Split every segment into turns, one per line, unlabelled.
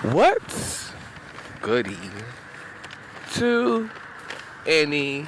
What's goody to any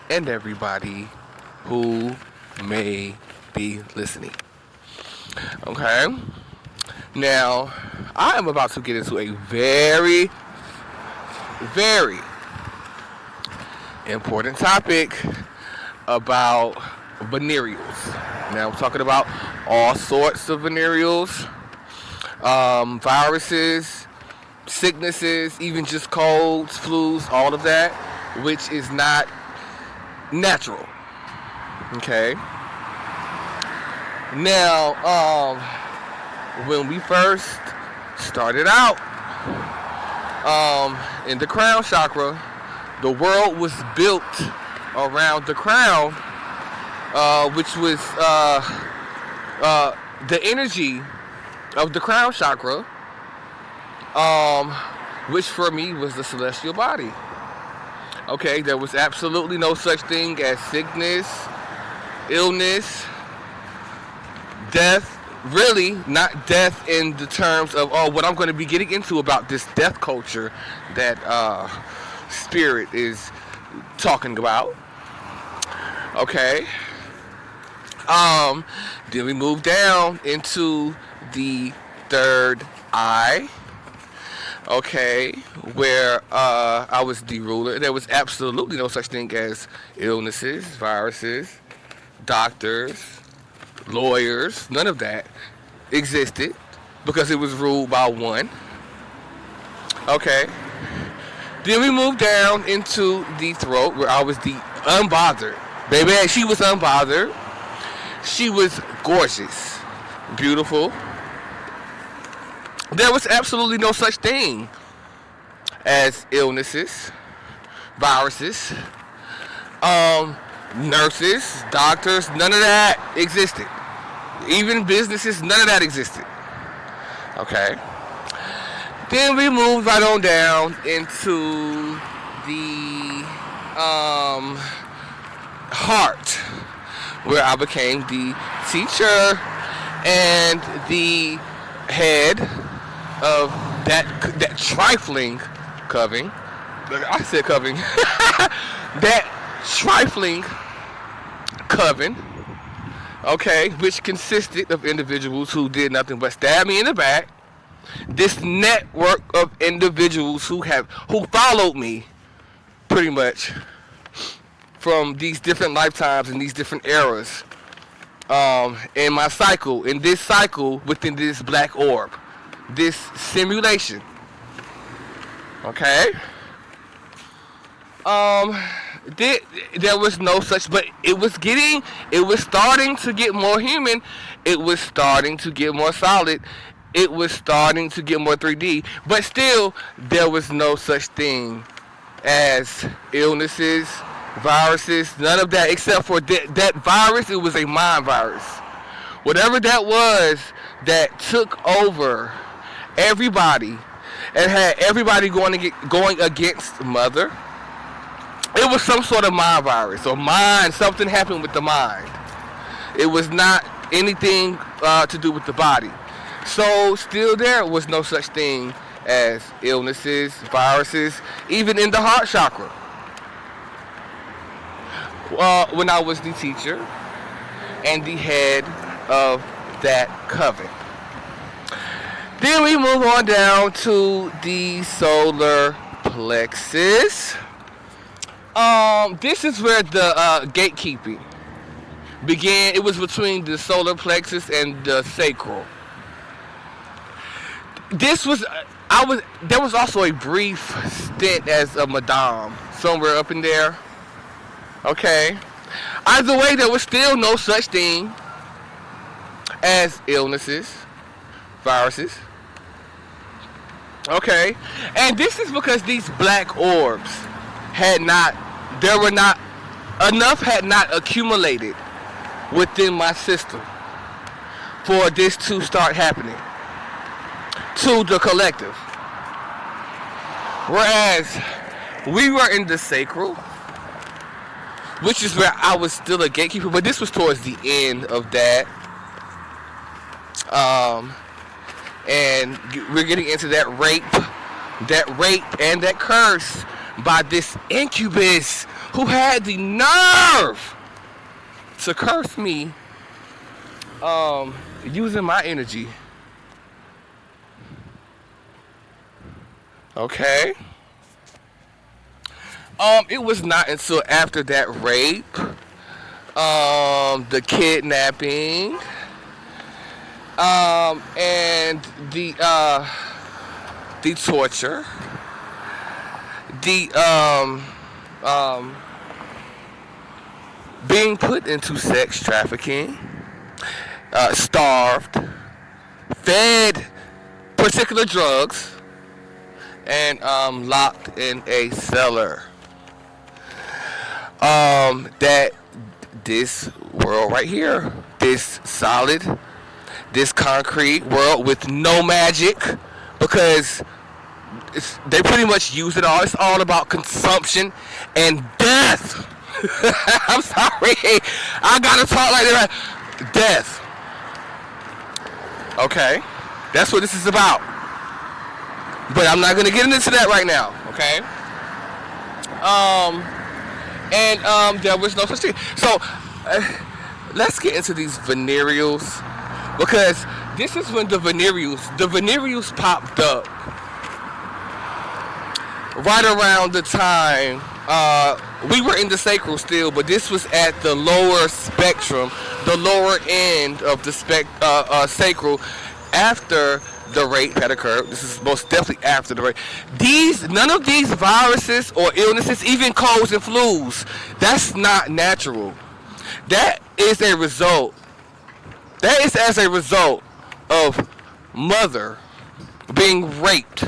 and everybody who may be listening? Okay, now I am about to get into a very, very important topic about venereals. Now, I'm talking about all sorts of venereals, viruses, sicknesses, even just colds, flus, all of that, which is not natural. Okay. Now, when we first started out in the crown chakra, the world was built around the crown, which was the energy of the crown chakra, which for me was the celestial body. Okay, there was absolutely no such thing as sickness, illness, death. Really, not death in the terms of, what I'm going to be getting into about this death culture that Spirit is talking about. Okay. Then we move down into the third eye. Okay, where I was the ruler. There was absolutely no such thing as illnesses, viruses, doctors, lawyers. None of that existed because it was ruled by one. Okay. Then we moved down into the throat where I was the unbothered. Baby, she was unbothered. She was gorgeous, beautiful. There was absolutely no such thing as illnesses, viruses, nurses, doctors, none of that existed. Even businesses, none of that existed. Okay. Then we moved right on down into the heart, where I became the teacher and the head of that trifling coven. I said coven. That trifling coven, okay, which consisted of individuals who did nothing but stab me in the back. This network of individuals who followed me pretty much from these different lifetimes and these different eras in my cycle, in this cycle within this black orb, this simulation. Okay. There was no such, but it was starting to get more human. It was starting to get more solid. It was starting to get more 3D, but still, there was no such thing as illnesses, viruses, none of that, except for that virus. It was a mind virus. Whatever that was that took over everybody and had everybody going against mother. It was some sort of mind virus or mind. Something happened with the mind. It was not anything to do with the body. So still there was no such thing as illnesses, viruses, even in the heart chakra. When I was the teacher and the head of that coven. Then we move on down to the solar plexus. This is where the gatekeeping began. It was between the solar plexus and the sacral. There was also a brief stint as a madame somewhere up in there. Okay. Either way, there was still no such thing as illnesses, viruses. Okay. And this is because these black orbs had not accumulated within my system for this to start happening to the collective. Whereas we were in the sacral, which is where I was still a gatekeeper, but this was towards the end of that. and we're getting into that rape and that curse by this incubus who had the nerve to curse me using my energy. Okay. It was not until after that rape, the kidnapping, and the torture, the being put into sex trafficking, starved, fed particular drugs, and locked in a cellar. That this world right here, this solid, this concrete world with no magic, because they pretty much use it all. It's all about consumption and death. I'm sorry, I gotta talk like that. Death. Okay, that's what this is about. But I'm not gonna get into that right now. Okay. And there was no such thing. So let's get into these venereals, because this is when the venereals popped up right around the time we were in the sacral still, but this was at the lower spectrum, the lower end of the sacral, after the rape had occurred. This is most definitely after the rape. None of these viruses or illnesses, even colds and flus, that's not natural. That is a result. That is as a result of mother being raped.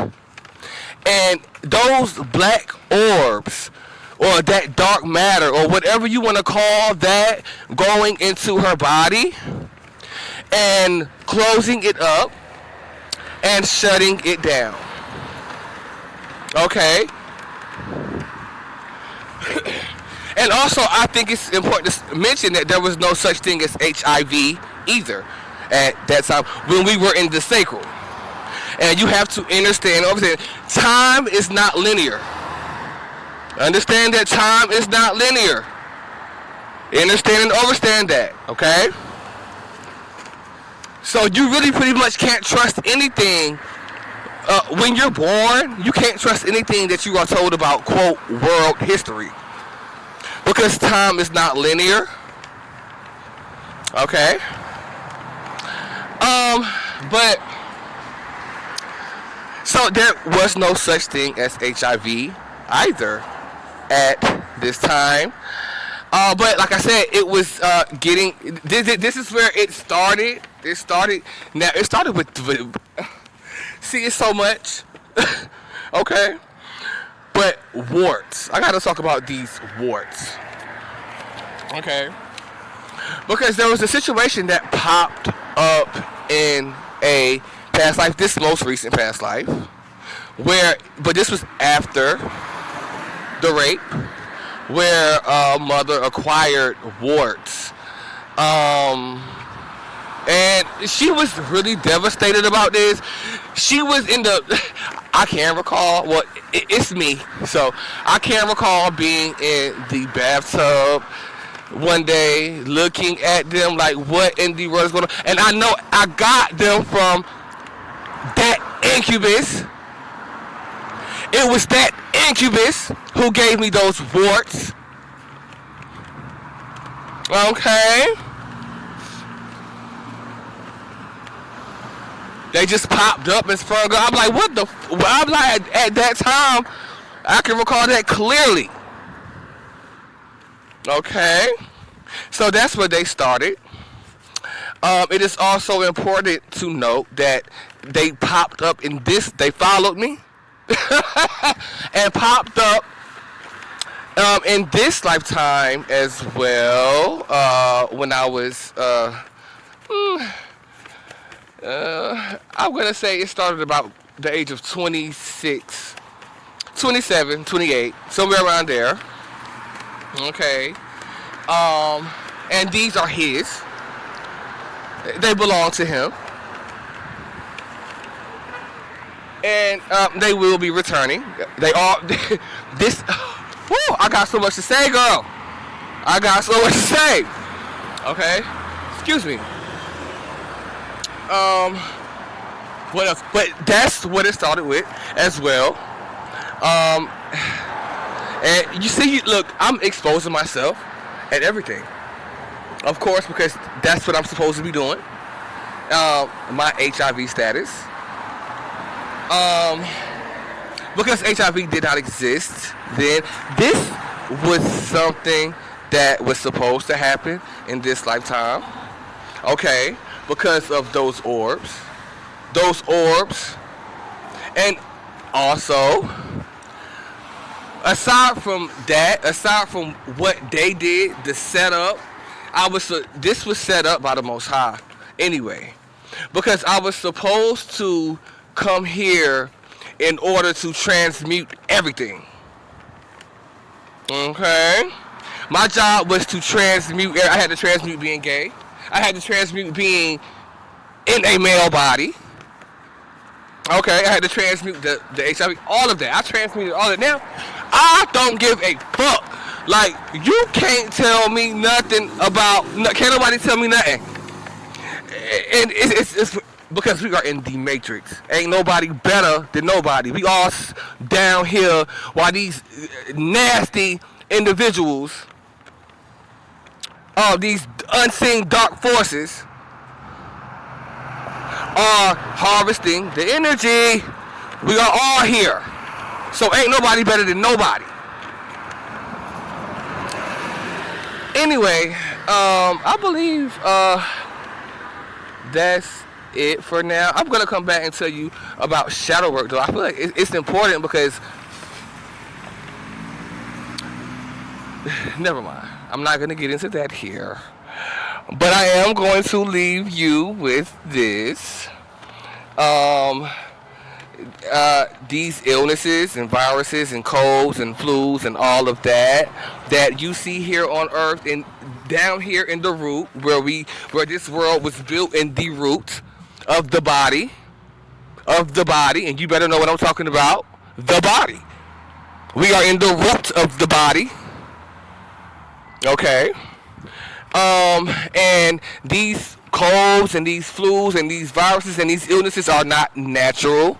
And those black orbs, or that dark matter, or whatever you want to call that, going into her body and closing it up and shutting it down. Okay? And also, I think it's important to mention that there was no such thing as HIV either at that time when we were in the sacral. And you have to understand, time is not linear. Understand that time is not linear. Understand and understand that, okay? So you really pretty much can't trust anything. When you're born, you can't trust anything that you are told about, quote, world history. Because time is not linear. Okay? But so there was no such thing as HIV either at this time. But like I said, it was getting. This is where it started. It started with. See, it's so much. Okay. But warts. I gotta talk about these warts. Okay. Because there was a situation that popped up in a past life, this most recent past life, but this was after the rape, where a mother acquired warts. And she was really devastated about this. She was in the, I can't recall, well, it's me, so I can't recall being in the bathtub one day looking at them like, what in the world is going on? And I know I got them from that incubus. It was that incubus who gave me those warts. Okay. They just popped up and sprung up. I'm like, what the? I'm like, at that time, I can recall that clearly. Okay. So that's where they started. It is also important to note that they popped up in this. They followed me and popped up in this lifetime as well. When I was. I'm going to say it started about the age of 26, 27, 28, somewhere around there. Okay. And these are his. They belong to him. and they will be returning. They all this. Woo, I got so much to say, girl. I got so much to say. Okay, excuse me. What else? But that's what it started with as well. And you see, look, I'm exposing myself at everything. Of course, because that's what I'm supposed to be doing. My HIV status. Because HIV did not exist then, this was something that was supposed to happen in this lifetime. Okay, because of those orbs. Those orbs. And also, aside from that, aside from what they did, the setup, this was set up by the Most High anyway. Because I was supposed to come here in order to transmute everything. Okay? My job was to transmute, I had to transmute being gay. I had to transmute being in a male body. Okay, I had to transmute the HIV, all of that. I transmuted all of it. Now, I don't give a fuck. Like, you can't tell me nothing about, can't nobody tell me nothing. And it's because we are in the Matrix. Ain't nobody better than nobody. We all down here while these nasty individuals, these unseen dark forces, are harvesting the energy. We are all here. So ain't nobody better than nobody. Anyway, I believe that's it for now. I'm gonna come back and tell you about shadow work, though. I feel like it's important because never mind. I'm not gonna get into that here, but I am going to leave you with this. These illnesses and viruses and colds and flus and all of that you see here on Earth and down here in the root where this world was built in the root of the body, and you better know what I'm talking about, the body. We are in the root of the body. Okay. And these colds and these flus and these viruses and these illnesses are not natural.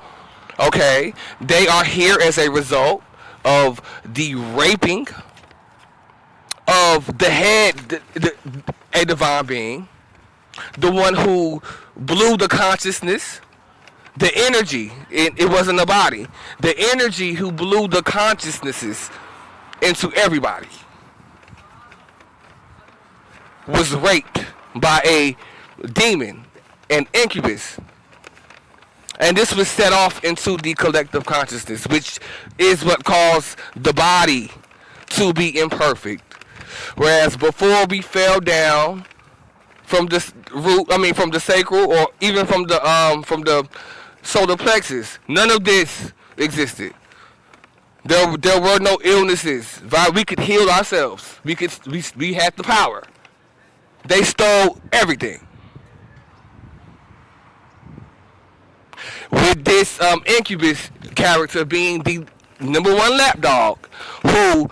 Okay, they are here as a result of the raping of the head, a divine being, the one who blew the consciousness, the energy. It wasn't a body. The energy who blew the consciousnesses into everybody was raped by a demon, an incubus. And this was set off into the collective consciousness, which is what caused the body to be imperfect. Whereas before we fell down from the from the sacral, or even from the solar plexus, none of this existed. There were no illnesses. We could heal ourselves. We had the power. They stole everything. With this incubus character being the number one lapdog, who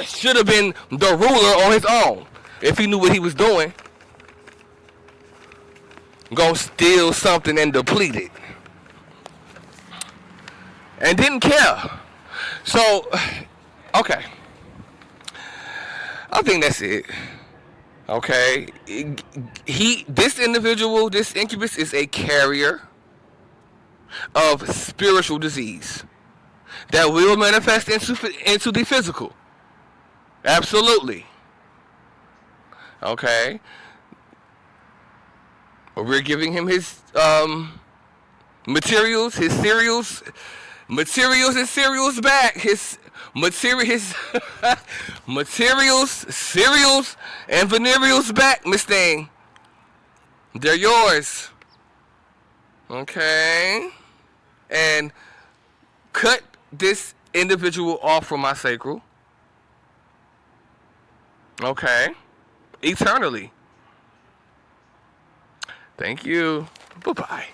should have been the ruler on his own if he knew what he was doing, gonna steal something and deplete it, and didn't care. So, okay, I think that's it. Okay, this individual, this incubus, is a carrier of spiritual disease that will manifest into the physical. Absolutely. Okay. We're giving him his materials, his cereals back. His materials, cereals, and venereals back, Miss Thing. They're yours. Okay. And cut this individual off from my sacral. Okay. Eternally. Thank you. Bye-bye.